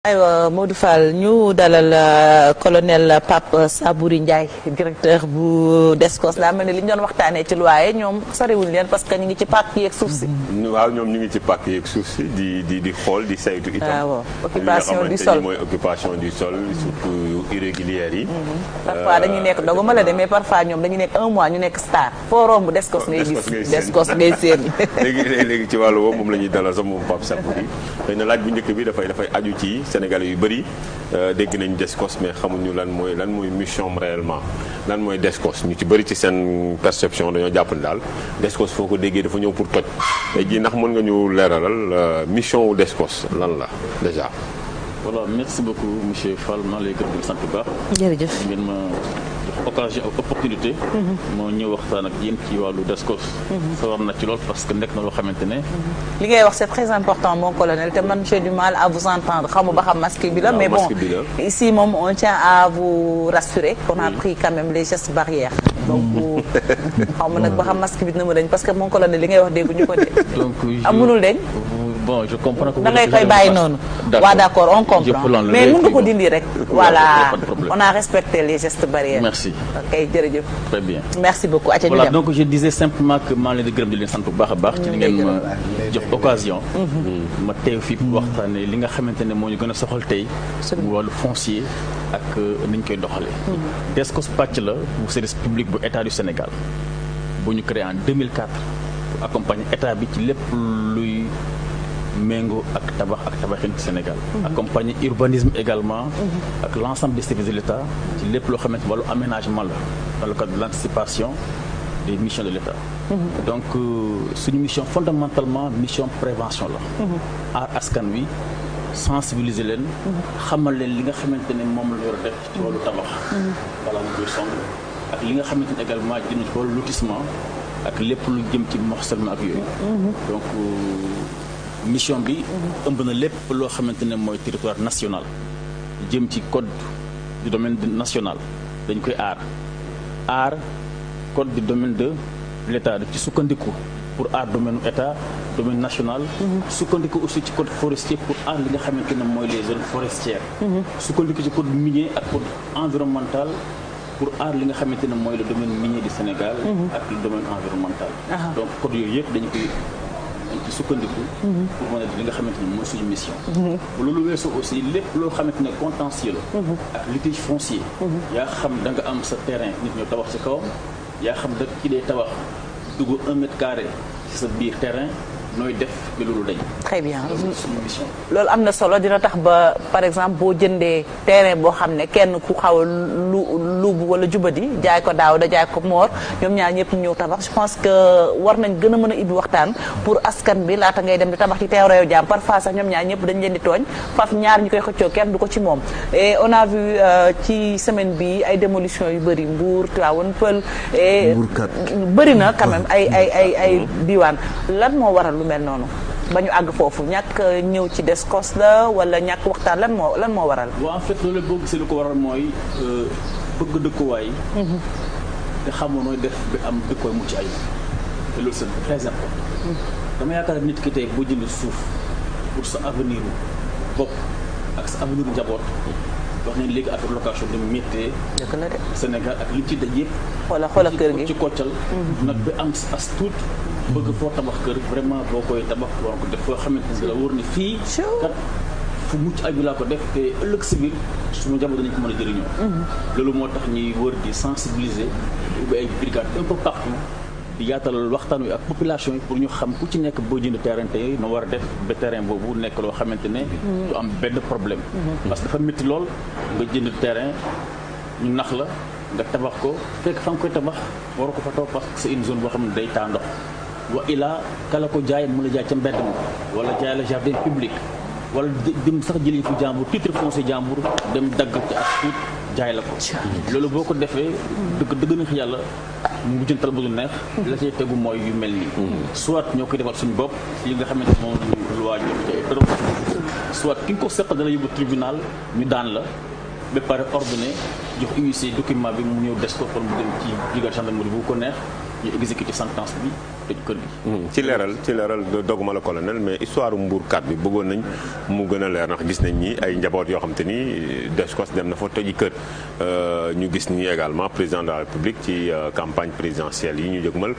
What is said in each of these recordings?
aywa Modou Fall ñu dalal colonel Pape Sabouri Ndiaye directeur bu Descos daa mel ni li ñu doon waxtaanee ci loi ñoom soriwuñ leen parce que ñu ngi ci pàcc yeeg suuf si. waaw ñoom ñu ngi ci pàcc yeeg suuf si di xool di saytu itam. waaw occupation du sol mooy occupation du sol surtout irrégulières yi. parfois dañuy nekk doguma la de mais parfois ñoom dañuy nekk un mois ñu nekk star foo romb Descos ngay gis Descos ngay séen. léegi ci wàllu boobu moom la ñuy dalal sax moom Pape Sabouri xëy na laaj bu njëkk bi dafay aju ci Sénégalais yu bëri dégg nañ Descos mais xamuñu lan mooy mission réellement lan mooy Descos ñu ci bëri ci seen perception dañoo jàpp ne daal Descos foo ko déggee dafa ñëw pour toj tey jii ndax mën nga ñu leeralal mission wu Descos lan la déjà. voilà merci beaucoup monsieur Fall maa lay gërëm di sant bu baax. jërëjëf ngeen ma jox occasion ak opportunité. moo ñëw waxtaan ak yéen ci wàllu Descos. sawar na ci lool parce que nekk na loo xamante ne. li ngay wax c'est très important mon colonel te man j'ai du mal à vous entendre xamu ba xam masque bi la. mais bon ici moom on tient à vous rassurer qu'on a pris quand même les gestes barrières. donc xaw ma nag ba xam masque bi dina ma dañ parce que mon colonel li ngay wax dégguñu ko de. donc mënul dañ. bon je comprends que da ngay koy bàyyi noonu. waaw d'accord on comprend mais mën nga ko dindi rek. voilà on a respecté les gestes barrières. merci ok jërëjëf. très bien merci beaucoup. voilà donc je disais simplement que maa ngi leen di gërëm di leen sant bu baax a baax. ci li ngeen ma jox occasion. ma teew fii pour waxtaanee li nga xamante ne moo ñu gën a soxal tey. mu wàllu foncier ak ni ñu koy doxalee. Descos pàcc la bu service public bu état du Sénégal bu ñu créé en 2004 pour accompagner état bi ci lépp luy. méngoo ak tabaxin ci Sénégal. accompagner urbanisme également. ak l'ensemble des services de l'État ci lépp loo xamante wàllu aménagement la dans le cadre de l'anticipation des missions de l'État. donc suñu mission fondamentalement mission prévention la. aar askan wi sensibiliser leen. xamal leen li nga xamante ne moom la war a def ci wàllu tabax. wala mu koy song ak li nga xamante ne également jëm ci wàllu lotissement ak lépp lu jëm ci morcellement ak yooyu. donc mission bi ëmb na lépp loo xamante ne mooy territoire national jëm ci code du domaine national dañ koy aar code du domaine de l'État ci sukkandiku pour aar domaine état domaine national sukkandiku aussi ci code forestier pour aar li nga xamante ne mooy les zones forestières sukkandiku ci code minier ak code environnemental pour aar li nga xamante ne mooy le domaine minier du Sénégal ak le domaine environnemental donc code yooyu yëpp dañu koy ci sukkandiku pour mën a li nga xamante ne mooy suñu mission bu loolu weesoo aussi lépp loo xamante ne contentieux la ak litige foncier yaa xam da nga am sa terrain nit ñoo tabax ci kawam yaa xam da ci dee tabax dugg 1 mètre carré ci sa biir terrain nooy def bi loolu dañ. très bien suñu mission. loolu am na solo dina tax ba par exemple boo jëndee terrain boo xam ne kenn ku xaw a lu wala jubadi jaay ko daaw da jaay ko moor ñoom ñaar ñëpp ñëw tabax je pense que war nañ gën a mën a ibbi waxtaan pour askan bi laata ngay dem di tabax ci terrain jaam parfois sax ñoom ñaar ñëpp dañ leen di tooñ faf ñaar ñu koy xëccoo kenn du ko ci moom et on a vu ci semaine bi ay démolition yu bëri Mbour Tivaouane Peulh et bëri na quand même ay diwaan lan moo waral lu mel noonu ba ñu àgg foofu ñàkk ñëw ci Descos la wala ñàkk waxtaan lan moo waral. waaw en fait loolu boo gisee lu ko waral mooy bëgg dëkkuwaay. te xamoo nooy def ba am dëkkuwaay mucc ayib te loolu c'est très important. dama yaakaar nit ki tey boo jënd suuf pour sa avenir bopp ak sa avenir njaboot wax nañ léegi affaire location de métier. dëgg la de Sénégal ak li ci daj yëpp. xoolal kër gi ci koccal. nag ba am as tuut. bëgg foo tabax kër vraiment boo koy tabax war ko def foo xamante ne la wóor ne fii kat fu mucc ayib laa ko def te ëllëg si biir suma njaboot danañ ko mën a jëriñoo loolu moo tax ñuy wër di sensibiliser di ubbi ay brigades un peu partout di yaatal waxtaan wi ak population yi pour ñu xam ku ci nekk boo jënd terrain tey na war a def ba terrain boobu nekk loo xamante ne du am benn problème parce que dafa métti lool nga jënd terrain ñu nax la nga tabax ko fekk fa nga koy tabax war ko fa taw parce que c'est une zone boo xam ne day taa ndox wa ilaa kala ko jaay mu la jaay ca mbedd ma wala jaay la jardin public wala dem sax jëlee fu jàmbur titre foncier jàmbur dem dagg ci ak tuut jaay la ko loolu boo ko defee dëgg na yàlla mu jëntal ba du neex la cay tegu mooy yu mel nii soit ñoo koy defal suñu bopp yi nga xamante moom lañu loi jox ci ay trop soit ki nga ko seqal dana yóbbu tribunal ñu daan la ba pare ordonné jox huissier document bi mu ñëw des ko pour mu dem ci brigade gendarmerie bu ko neex ñu exécuté sentence bi tëj kër gi. ci leeral doguma la colonel mais histoire Mbourkat bi bëggoon nañ mu gën a leer ndax gis nañ ni ay njaboot yoo xam te ni Descos dem na fa toji kër ñu gis ni également président de la République ci campagne présidentielle yi ñu jëgmal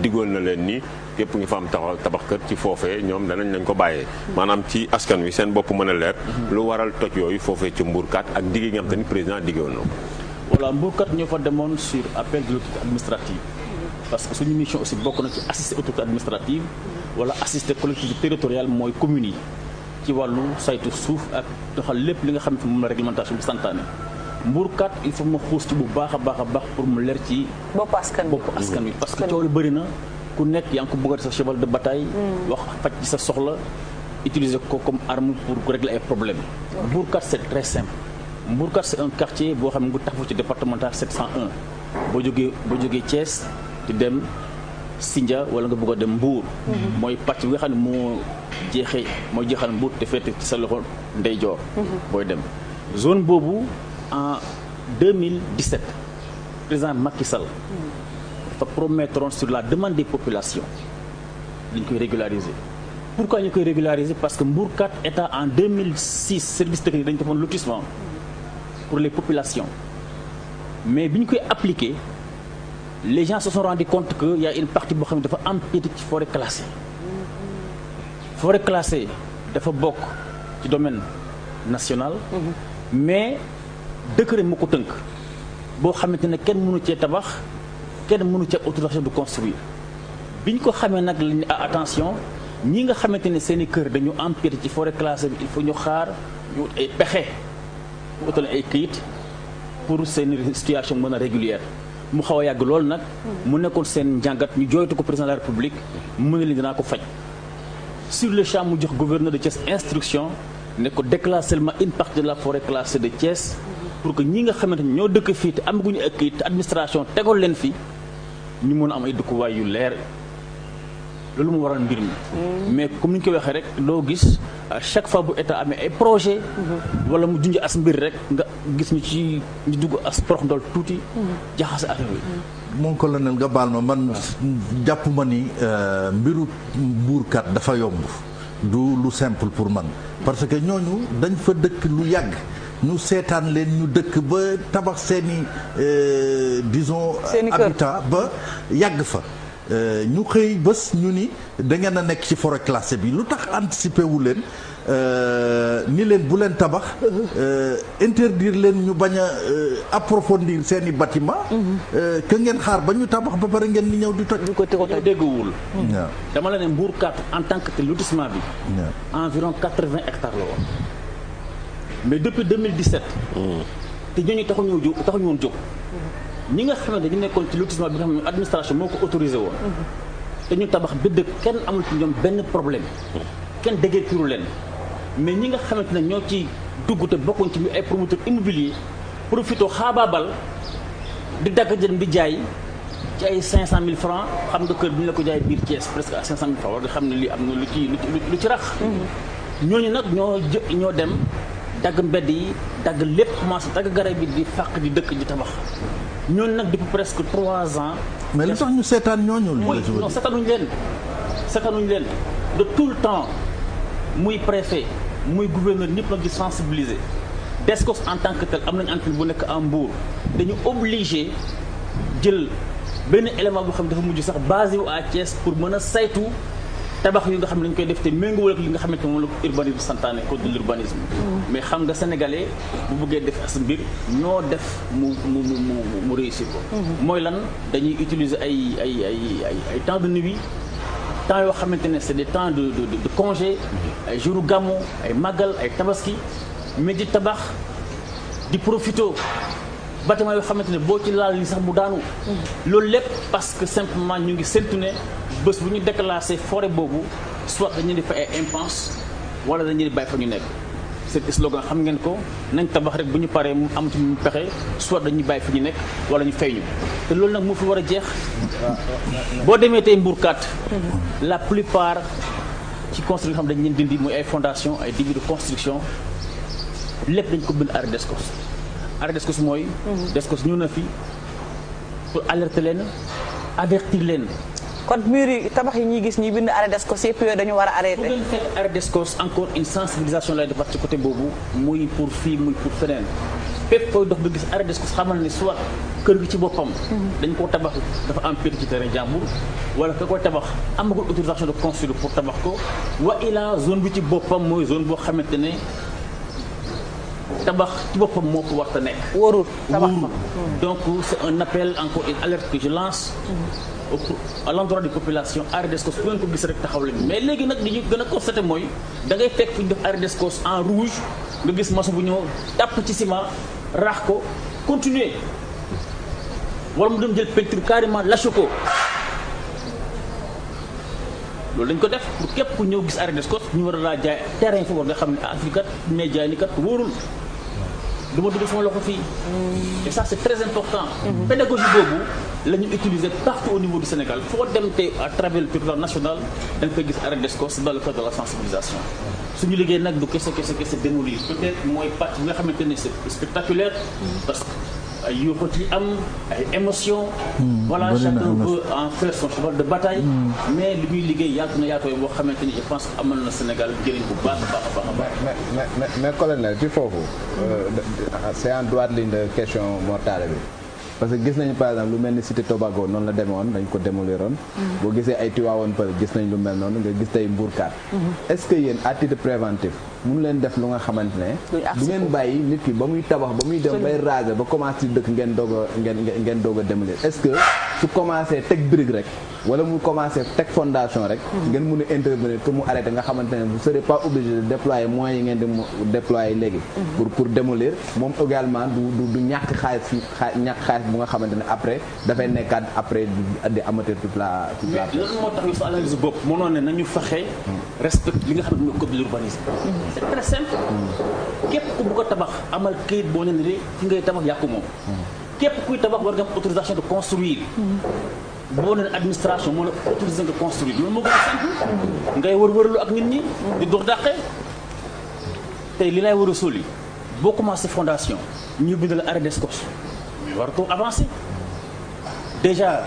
diggoon na leen ni képp ngi fa am tabax kër ci foofee ñoom danañ lañ ko bàyyee maanaam ci askan wi seen bopp mën a leer lu waral toj yooyu foofee ci Mbourkat ak digg yi nga xam te ni président diggoon na ko. voilà Mbourkat ñoo fa demoon sur appel de l'autorité administrative parce que suñu mission aussi bokk na ci assister autorité administrative wala assister collectivité territoriale mooy communes yi ci wàllu saytu suuf ak doxal lépp li nga xam ne moom la réglementation bi santaane Mbourkat il faut ma xuus ci bu baax a baax pour mu leer ci bopp askan wi parce que coow lu bëri na ku nekk yaa ngi ko bëgg sa cheval de bataille wax faj ci sa soxla utiliser ko comme arme pour régler ay problèmes Mbourkat c'est très simple Mbourkat c'est un quartier boo xam ne ngu taxawu ci départemental 701 boo jógee Thiès di dem Sindia wala nga bëgg a dem Mbour mooy pàcc bi nga xam ne mooy jeexal Mbour te féete ci sa loxo ndeyjoor booy dem zone boobu en 2017 président Macky Sall dafa promettre sur la demande des populations dañ koy régulariser pourquoi ñu koy régulariser parce que Mbourkat état en 2006 service technique dañu defoon lotissement pour les populations mais bi ñu koy appliquer les gens se sont rendus compte que y a une partie boo xam ne dafa empiété ci forêt classée dafa bokk ci domaine national mais décret moo ko tënk boo xamante ne kenn mënu cee tabax kenn mënu cee autorisation de construire bi ñu ko xamee nag lañ attention ñi nga xamante ne seen i kër dañu empiété ci forêt classée bi il faut ñu xaar ñu ay pexe ñu utal ay këyit pour seen situation mën a régulière mu xaw a yàgg loolu nag mu nekkoon seen njàngat ñu jooytu ko président de la République mu ne leen dinaa ko faj sur le champ mu jox gouverneur de Thiès instruction ne ko déclasse seulement une partie de la forêt classée de Thiès pour que ñi nga xamante ni ñoo dëkk fii te amaguñu ak kayit te administration tegoon leen fi ñu mën a am ay dëkkuwaay yu leer loolu mu waral mbir mi mais comme ni ñu ko waxee rek loo gis à chaque fois bu état amee ay projet wala mu junj as mbir rek nga gis ñu dugg as porox ndol tuuti jaxase affaire bi. mon colonel nga baal ma man jàpp ma ni mbiru Mbourkat dafa yomb du lu simple pour man parce que ñooñu dañ fa dëkk lu yàgg ñu seetaan leen ñu dëkk ba tabax seeni disons habitat ba yàgg fa ñu xëy bés ñu ni da ngeen a nekk ci forêt classée bi lu tax anticiper wu leen ni leen bu leen tabax interdire leen ñu bañ a approfondir seeni bâtiment que ngeen xaar ba ñu tabax ba pare ngeen ni ñëw di toj ñoo dégguwul dama la ne Mbourkat en tant que lotissement bi environ 80 hectares la woon mais depuis 2017 te ñooñu taxuñu woon jóg ñi nga xam ne dañu nekkoon ci lotissement bi nga xam ne administration moo ko autorisé woon te ñu tabax ba dëkk kenn amul ci ñoom benn problème kenn déggee leen mais ñi nga xamante ne ñoo ci dugg te bokkuñ ci ay promoteur immobilier profito xaabaabal di dagg jën di jaay ci ay 500 000 francs xam nga kër bi ñu la ko jaay biir Thiès presque à 500 000 francs war nga xam ne lii am na lu ci rax ñooñu nag ñoo dem dagg mbedd yi dagg lépp commencé dagg garab yi di fàq di dëkk di tabax ñooñu nag depuis presque 3 ans. mais li tax ñu seetaan ñooñu. non seetaanuñ leen de tout le temps muy préfet muy gouverneur ñëpp nag di sensibiliser Descos en tant que tel am nañu antenne bu nekk en Mbour dañu obligé jël benn élément boo xam ne dafa mujj sax basé wu à Thiès pour mën a saytu tabax yu nga xam ne dañu koy def te méngoowul ak li nga xamante moom la ko urbanisme santaane code de l'urbanisme mais xam nga sénégalais bu bëggee def as mbir ñoo def mu réussir ko mooy lan dañuy utiliser ay temps de nuit temps yoo xamante ne c'est des temps de congé ay jouru gàmmu ay màggal ay tabaski mais di tabax di profito bâtiment yoo xamante ne boo ci laal li sax mu daanu loolu lépp parce que simplement ñu ngi séntu ne bés bu ñu déclassé forêt boobu soit dañuy def ay impense wala dañuy bàyyi fa ñu nekk seen slogan xam ngeen ko nañ tabax rek bu ñu paree mu am ci mu pexe soit dañuy bàyyi fi ñu nekk wala ñu fay ñu te loolu nag moo fi war a jeex boo demee tey Mbourkat la plupart ci construction xam dañ leen dindi muy ay fondation ay début de construction lépp dañ ko bind arrêt Descos arrêt Descos mooy Descos ñëw na fi pour alerter leen avertir leen. kon mur yi tabax yi ñuy gis ñuy bind arrêt d'escos yëpp yooyu dañu war a arrêté. bu ngeen fekk arrêt d'escos encore une sensibilisation lay defar ci côté boobu muy pour fii muy pour feneen fépp fooy dox ba gis arrêt d'escos xamal ne soit kër gi ci boppam. dañ koo tabax dafa am ci terrain jàmbur wala ka koy tabax amagul autorisation de construire pour tabax ko wa ila zone bi ci boppam mooy zone boo xamante ne tabax ci boppam moo ko war a nekk. wóorul tabax fa donc c'est un appel encore une alerte que je lance. à l'endroit des populations arrêt d'escos fu ngeen ko gis rek taxaw leen mais léegi nag li ñu gën a constaté mooy da ngay fekk fu ñu def arrêt d'escos en rouge nga gis maçon bu ñëw tàpp ci ciment raax ko continuer wala mu dem jël peinture carrément lâché ko loolu dañ ko def pour képp ku ñëw gis arrêt d'escos ñu war a laa jaay terrain fa war nga xam ne ah fii kat mais jaay ni kat wóorul du ma dugg sama loxo fii et ça c'est très important pédagogie boobu la ñu utiliser partout au niveau du Sénégal foo dem te à travers le territoire national da nga koy gis arrêt d'escos dans le cadre de la sensibilisation suñu liggéey nag du kese démolir peut-être mooy partie bi nga xamante ne c'est spectaculaire parce que ay yuuxu ci am ay émotion voilà chacun veut en faire son cheval de bataille mais li muy liggéey yaatu na yaatooy boo xamante ni je pense que amal na Sénégal njëriñ bu baax a baax a baax a baax mais colonel ci foofu c'est en droite ligne de question mortale bi parce que gis nañu par exemple lu mel ni Cité Tobago noonu la demoon dañ ko démoliroon boo gisee ay Tivaouane Peulh gis nañ lu mel noonu nga gis tey Mbourkat est-ce que yéen à titre préventif mënu leen def lu nga xamante ne du ngeen bàyyi nit ki ba muy tabax ba muy dem bay raser ba commencé dëkk ngeen doog a démolir est-ce que su commencé teg brique rek wala mu commencé teg fondation rek ngeen mun a intervenir que mu arrêté nga xamante ne vous serez pas obligé de déployer moyens yi ngeen di déployer léegi pour démolir moom également du ñàkk xaalis bu nga xamante ne après dafay nekkaat après di amateur toute la mais loolu moo tax sa analyse bopp mënoon ne nañu fexe respect li nga xam ne mooy code de l'urbanisme c'est très simple képp ku bëgg a tabax amal këyit boo ne ne fi ngay tabax yàqu moom képp kuy tabax war nga am autorisation de construire boo nee administration moo la autorisé nga construire loolu moo gën a simple ngay wër-wërlu ak nit ñi di dox dàqe tey li lay war a soli boo commencé fondation ñu bind la arrêt d'escos mais waratoo avancer déjà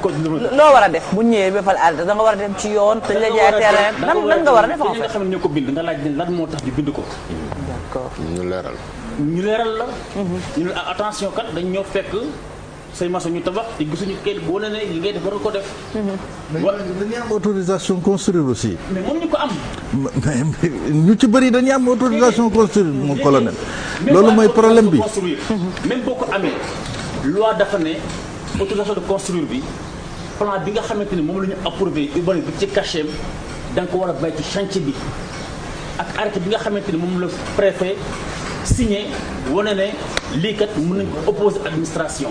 code loo war a def bu ñëwee ba fal arrêté da nga war a dem ci yoon te la jaay terrain lan nga war a def en fait nga xam ne ñoo ko bind nga laaj leen lan moo tax ñu bind ko d'accord ñu leeral la ñu ne attention kat dañ ñoo fekk say maçon ñu tabax te gisuñu kenn boo ne li ngay def war nga ko def dañuy am autorisation construire aussi mais moom ñu ko am mais ñu ci bëri dañuy am autorisation construire mon colonel loolu mooy problème bi même boo ko amee loi dafa ne autorisation de construire bi plan bi nga xamante ni moom la ñu approuvé urbanisme bi ci cachet da nga ko war a bàyyi ci chantier bi ak arrêté bi nga xamante ni moom la préfet signé wane ne lii kat mën nañ ko opposer administration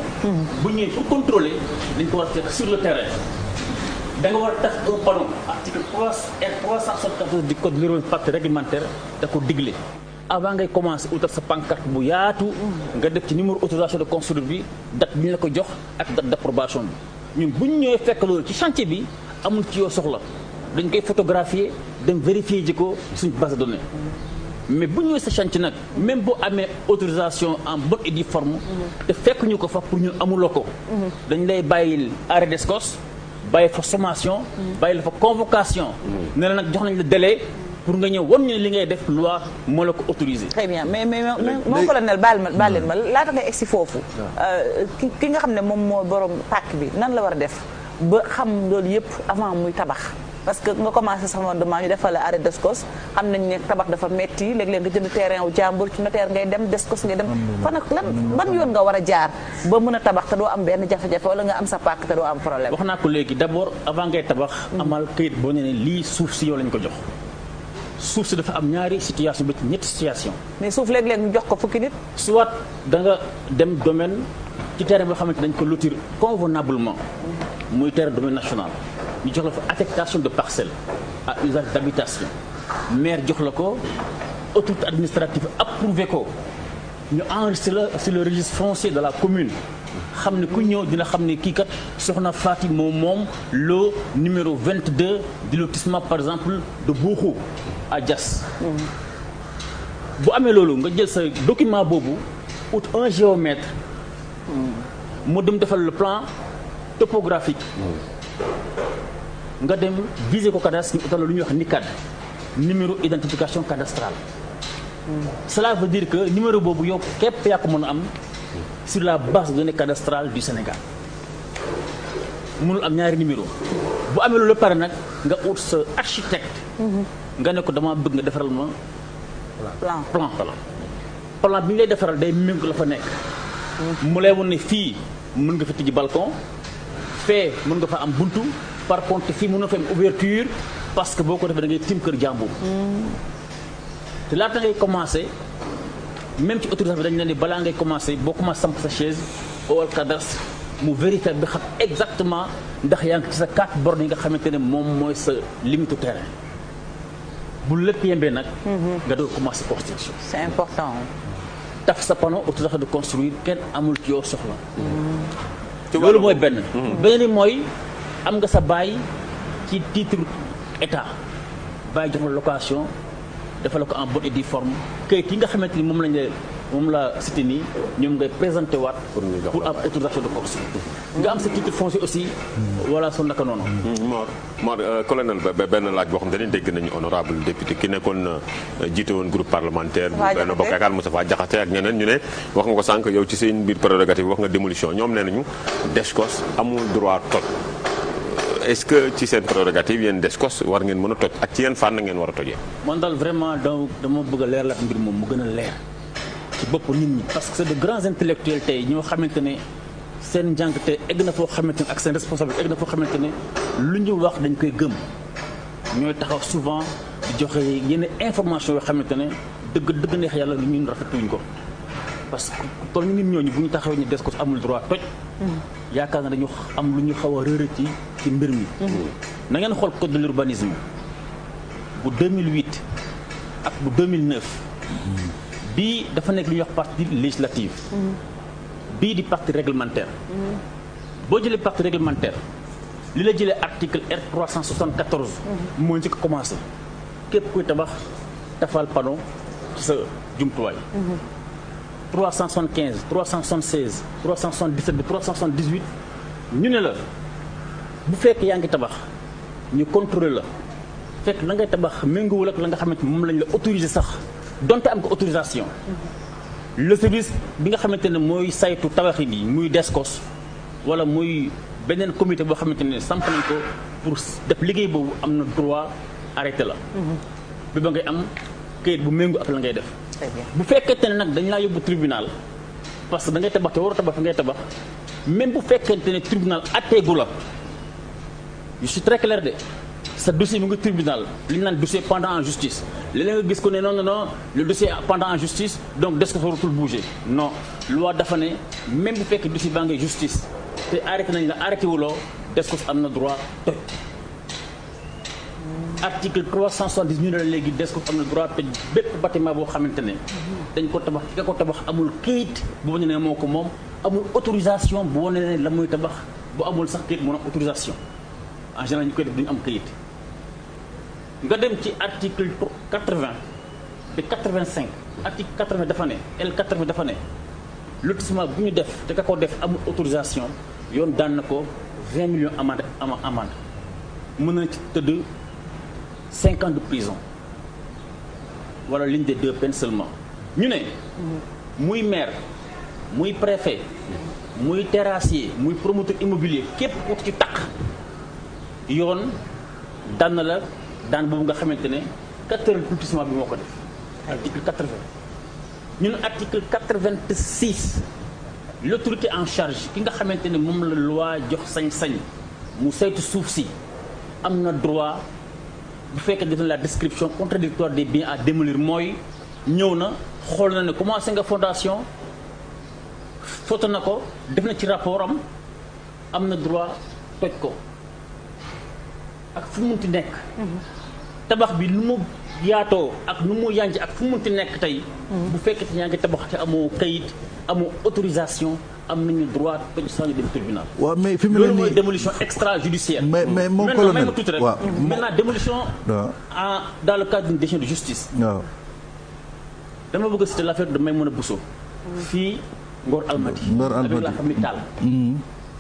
bu ñëwee pour contrôler dañ ko war a fekk sur le terrain da nga war a tax un panneau article 374 du code de l'urbanisme pacte réglementaire da ko digle avant ngay commencer utal sa pancarte bu yaatu nga def ci numéro autorisation de construire bi date bi ñu la ko jox ak date d'approbation bi ñun bu ñu ñëwee fekk loolu ci chantier bi amul ci yoo soxla dañ koy photographier dem vérifier ji ko suñ base de données mais bu ñëwee sa chantier nag même boo amee autorisation en bonne et due forme te fekk ñu ko fa pour ñun amuloo ko dañ lay bàyyil arrêt d'escos bàyyi fa sommation bàyyi la fa convocation ne la nag jox nañ la délai pour nga ñëw wan ñu ne li ngay def loi moo la ko autorisé. très bien mais mon colonel baal leen ma laata ngay egsi foofu ki nga xam ne moom moo borom pàkk bi nan la war a def ba xam loolu yëpp avant muy tabax parce que nga commencé sa fondement ñu defal la arrêt d'escos xam nañ ne tabax dafa metti léeg-léeg nga jënd terrain wu jàmbur ci notaire ngay dem d'escos ngay dem fan ak lan ban yoon nga war a jaar ba mën a tabax te doo am benn jafe-jafe wala nga am sa pàkk te doo am problème. wax naa ko léegi d'abord avant ngay tabax amal këyit boo nee ne lii suuf si yow lañ ko jox suuf si dafa am ñaari situation ba ci ñetti situation mais suuf léeg-léeg ñu jox ko fukki nit. soit da nga dem domaine ci terrain boo xamante dañ ko lotir convenablement muy terrain domaine national ñu jox la fa affectation de parcelle à usage d'habitation maire jox la ko autorité administrative approuvé ko ñu enregistré la sur le registre foncier de la commune xam ne ku ñëw dina xam ne kii kat soxna Faty moom lot numéro 22 du lotissement par exemple de Bokhou à Diass bu amee loolu nga jël sa document boobu ut un géomètre mu dem defal le plan topographique nga dem viser ko cadastre ñu utal lu ñuy wax NICAD numéro identification cadastrale cela veut dire que numéro boobu yow képp yaa ko mën a am sur la base de données cadastrale du Sénégal mënul am ñaari numéro bu amee loolu pare nag nga ut sa architecte nga ne ko dama bëgg nga defaral ma plan bi ñu lay defaral day méngoo la fa nekk mu lay won ne fii mën nga fa tijji balcon fee mën nga fa am buntu par contre fii mën na fa am ouverture parce que boo ko defee da ngay tim kër jàmbur te laata ngay commencé même ci autorisation bi dañ ne ni balaa ngay commencé boo commencé samp sa chaise au cadastre mu vérifier bi xam exactement ndax yaa ngi ci sa 4 bornes yi nga xamante ne moom mooy sa limite terrain bu lépp yembee nag nga doon commencé construction. C'est important. taf sa panneau autorisation de construire kenn amul ci yow soxla loolu mooy benn beneen bi mooy am nga sa bail ci titre état bail jox la location dafa la ko en bonne et due forme kayit yi nga xamante ni moom la cité nii ñoom ngay présenté waat pour am autorisation de construire nga am sa titre foncier aussi voilà son naka noonu Mor colonel benn laaj boo xam ne dégg nañu honorable député ki nekkoon jiite woon groupe parlementaire bu benn bokk yaakaar Moustapha Diakhaté ak ñeneen ñu ne wax nga ko sànq yow ci seen biir prérogative wax nga démolition ñoom nee nañu DSCOS amul droit toj est-ce que ci seen prérogative yéen DSCOS war ngeen mën a toj ak ci yenn fànn ngeen war a tojee man daal vraiment dama bëgg a leer la mbir moom mu gën a leer ci bopp nit ñi parce que c'est de grands intellectuels tey ñoo xamante ne seen njàng te egg na foo xamante ne ak seen responsabilité egg na foo xamante ne lu ñu wax dañ koy gëm ñooy taxaw souvent di joxe yenn information yoo xamante ne dëgg neex yàlla lu ñun rafetuñ ko parce que toll nit ñooñu bu ñu taxawee ñu DSCOS amul droit toj yaakaar na dañu am lu ñu xaw a réeré ci mbir mi na ngeen xool code de l'urbanisme bu 2008 ak bu 2009 bii dafa nekk lu ñuy wax partie législative bii di partie réglementaire boo jëlee partie réglementaire li la jëlee article R 374 moo njëkk a commencé képp kuy tabax tafal panneau ci sa jumtuwaay 375 376 377 bi 378 ñu ne la bu fekk yaa ngi tabax ñu contrôler la fekk la ngay tabax méngoowul ak la nga xamante moom lañ la autorisé sax donte am ko autorisation le service bi nga xamante ne mooy saytu tabaxin yi muy DSCOS wala muy beneen comité boo xamante ne samp nañ ko pour def liggéey boobu am na droit arrêté la bi ba ngay am kayit bu méngoo ak la ngay def bu fekkente ne nag dañ laa yóbbu tribunal parce que da ngay tabax te war a tabax fi ngay tabax même bu fekkente ne tribunal atteegu la je suis très clair de sa dossier mu ngi tribunal li ñu naan dossier pendant en justice léeg-léeg nga gis ko ne non le dossier pendant en justice donc DSCOS waratul bouger non loi dafa ne même bu fekkee dossier baa ngay justice te arrêté nañ la arrêté wuloo DSCOS am na droit toj article 370 ñu ne la léegi DSCOS am na droit toj bépp bâtiment boo xamante ne dañ ko tabax ki ko tabax amul këyit bu wane ne moo ko moom amul autorisation bu wane ne la muy tabax bu amul sax këyit mu am autorisation en général ñu koy def duñu am këyit nga dem ci article 80 de 85 article 80 dafa ne L80 dafa ne lotissement bu ñu def te ka ko def amul autorisation yoon daan na ko 20 millions amende mën na ci tëdd 5 ans de prison wala ligne de 2 peines seulement ñu ne muy maire muy préfet muy terrassier muy promoteur immobilier képp ku ci taq yoon daan na la daan boobu nga xamante ne 4 heures lotissement bi moo ko def article 80 ñun article 86 l'autorité en charge ki nga xamante ne moom la loi jox sañ-sañ mu saytu suuf si am na droit bu fekkee def na la description contradictoire des biens à démolir mooy ñëw na xool na ne commencé nga fondation photo na ko def na ci rapport am na droit toj ko ak fu mu munti nekk tabax bi nu mu yaatoo ak nu mu yànj ak fu mu munti nekk tey bu fekkee te yaa ngi tabax te amoo kayit amoo autorisation am nañu droit toj sans ñu dem tribunal. waaw mais fi mu ne loolu nii mooy démolition extrajudiciaire. mais mon colonel may ma tuuti rek. maintenant démolition. dans le cadre d'une décision de justice. waaw. dama bëgg a citer l'affaire de Maïmouna Bousso. fii Ngor Almadi. Ngor Almadi avec la famille Tall.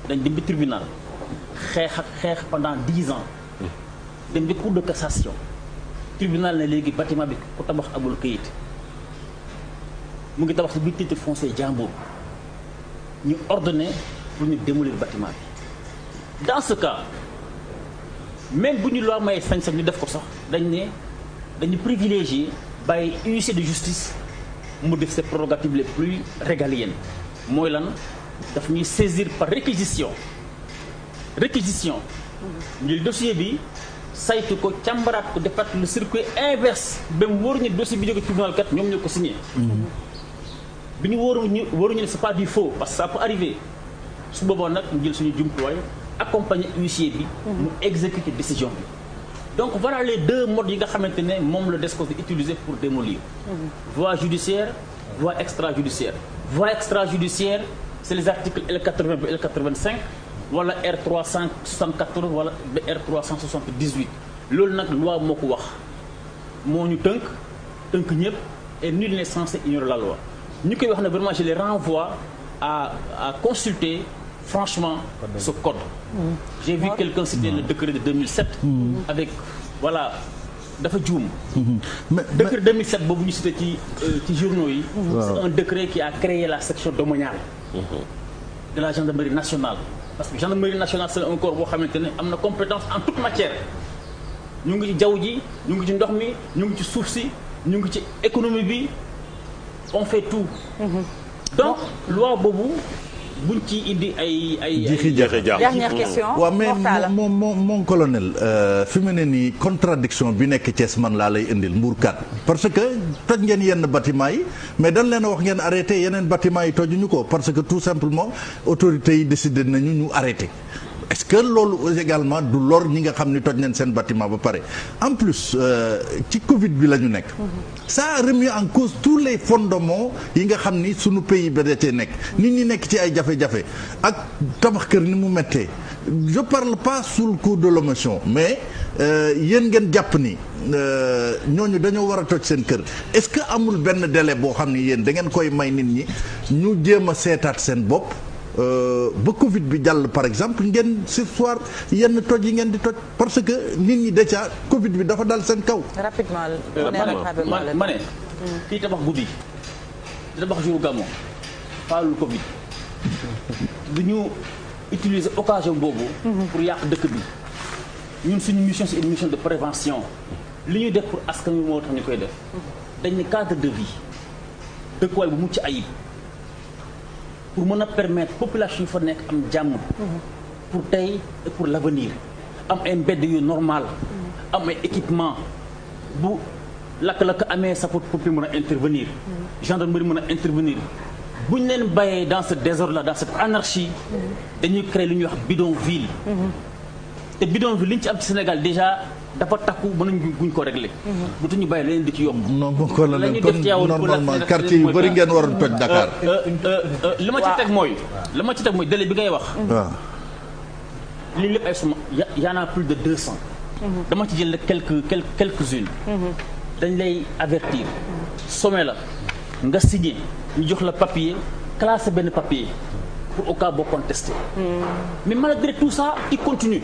dañ dem bi tribunal xeex pendant 10 ans dem bi cour de cassation tribunal ne léegi bâtiment bi ku tabax amul këyit mu ngi tabax si biir titre foncier jàmbur ñu ordonné pour ñu démolir bâtiment bi. Dans ce cas même bu ñu loi may sañ-sañ ñu def ko sax dañu privilégier bàyyi huissier de justice mu def ses prérogatives les plus régaliennes mooy lan daf ñuy saisir par réquisition ñu dossier bi saytu ko càmbaraat ko defaat le circuit inverse ba mu wóor ñu dossier bi jóge tribunal kat ñoom ñoo ko signé. bi ñu wóoruñu ne c'est pas du faux parce que ça peut arriver su boobaa nag ñu jël suñu jumtuwaay accompagner huissier bi. mu exécuter décision bi. Donc voilà les deux modes yi nga xamante ne moom la DSCOS di utiliser pour démolir. Voie judiciaire, voie extrajudiciaire. Voie extrajudiciaire, c'est les articles L80 ba L85 wala R374 wala ba R378 loolu nag loi moo ko wax moo ñu tënk ñëpp et nul n'est censé ignorer la loi ñu koy wax ne vraiment je les renvoie à consulter franchement ce code. J'ai vu quelqu'un citer le décret de 2007 avec voilà dafa juum. Décret 2007 boobu ñu cité ci journaux yi. C'est un décret qui a créé la section domaniale de la gendarmerie nationale. Parce que gendarmerie nationale c'est un corps boo xamante ne am na compétence en toute matière ñu ngi ci jaww ji ñu ngi ci ndox mi ñu ngi ci suuf si ñu ngi ci économie bi on fait tout. Donc loi boobu buñ ci indi ay dernière question. waaw mais mon colonel fi mu ne nii contradiction bi nekk Thiès man laa lay indil mbuurkat parce que toj ngeen yenn bâtiment yi mais dañ leen a wax ngeen arrêté yeneen bâtiment yi tojuñu ko parce que tout simplement autorités yi décidé nañu ñu arrêté. Est-ce que loolu également du lor ñi nga xam ni toj nañ seen bâtiment ba pare en plus ci Covid bi la ñu nekk. Ça a remis en cause tous les fondements yi nga xam ni sunu pays ba da cee nekk. nit ñi nekk ci ay jafe-jafe ak tabax kër ni mu méttee je parle pas sous le coup de l'émotion mais yéen ngeen jàpp ni ñooñu dañoo war a toj seen kër est-ce que amul benn délai boo xam ni yéen da ngeen koy may nit ñi ñu jéem a seetaat seen bopp. ba Covid bi jàll par exemple ngeen ce soir yenn toj yi ngeen di toj parce que nit ñi déjà Covid bi dafa dal seen kaw. rapidement ma ne kii tabax guddi di tabax jour gàmmu faalul Covid du ñu utiliser occasion boobu. pour yàq dëkk bi ñun suñu mission c'est une mission de prévention li ñuy def pour askan wi moo tax ñu koy def dañ ne cadre de vie dëkkuwaay bu mucc ayib. pour mën a permettre population yi fa nekk am jàmm pour tey et pour l'avenir am ay mbedd yu normal am ay équipement bu lakk-lakk amee sapeurs-pompiers mën a intervenir gendarmerie mën a intervenir bu ñu leen bàyyee dans ce désordre là dans cette anarchie dañuy créer lu ñuy wax bidonville te bidonville li ñu ci am ci Sénégal déjà dafa takku mënuñ guñ ko régler dootuñu bàyyi leneen di ci yokk non kon normalement quartier yu bëri ngeen waroon toj Dakar li ma ci teg mooy délai bi ngay wax waaw lii lépp ay suma y en a plus de 200 dama ci jël quelques-unes dañ lay avertir sommé la nga signé ñu jox la papier classé benn papier pour au cas boo contesté mais malgré tout ça il continue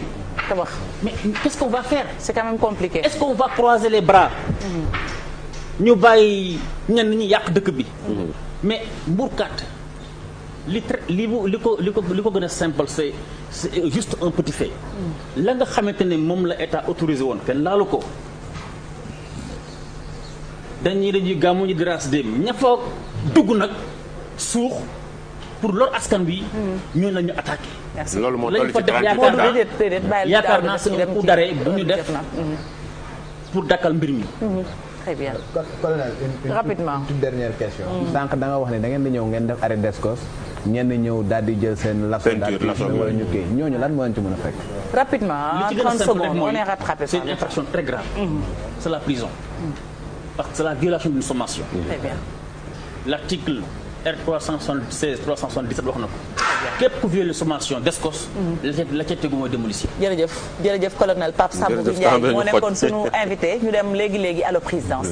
tabax. Mais qu'est-ce qu'on va faire? C'est quand même compliqué. Est-ce qu'on va croiser les bras? ñu bàyyi ñenn ñi yàq dëkk bi. mais mbuurkat li ko gën a simple c'est juste un petit fait. la nga xamante ne moom la état autorisé woon kenn laalu ko dañuy gàmmu ñu di raas dem ña fa dugg nag suux pour lor askan bi ñoo la ñu attaqué. loolu moo lañ fa def yaakaar naa c'est un coup d'arrêt bu ñu def pour dakkal mbir mi. Très bien. Colonel, rapidement une dernière question. sànq da nga wax ne da ngeen di ñëw ngeen def arrêt DSCOS ñenn ñëw daal di jël seen lasso daal di wala ñu kii ñooñu lan moo leen ci mën a fekk. Rapidement, 30 secondes, on est rattrapé. C'est une infraction très grave. C'est la prison. Parce que c'est la violation d'une sommation. Très bien. L'article R376 377 wax na ko. képp ku violé sommation DSCOS. la ca tegu mooy démolition. jërëjëf colonel Pape Sambou Ndiaye moo nekkoon sunu invité ñu dem léegi à la présidence.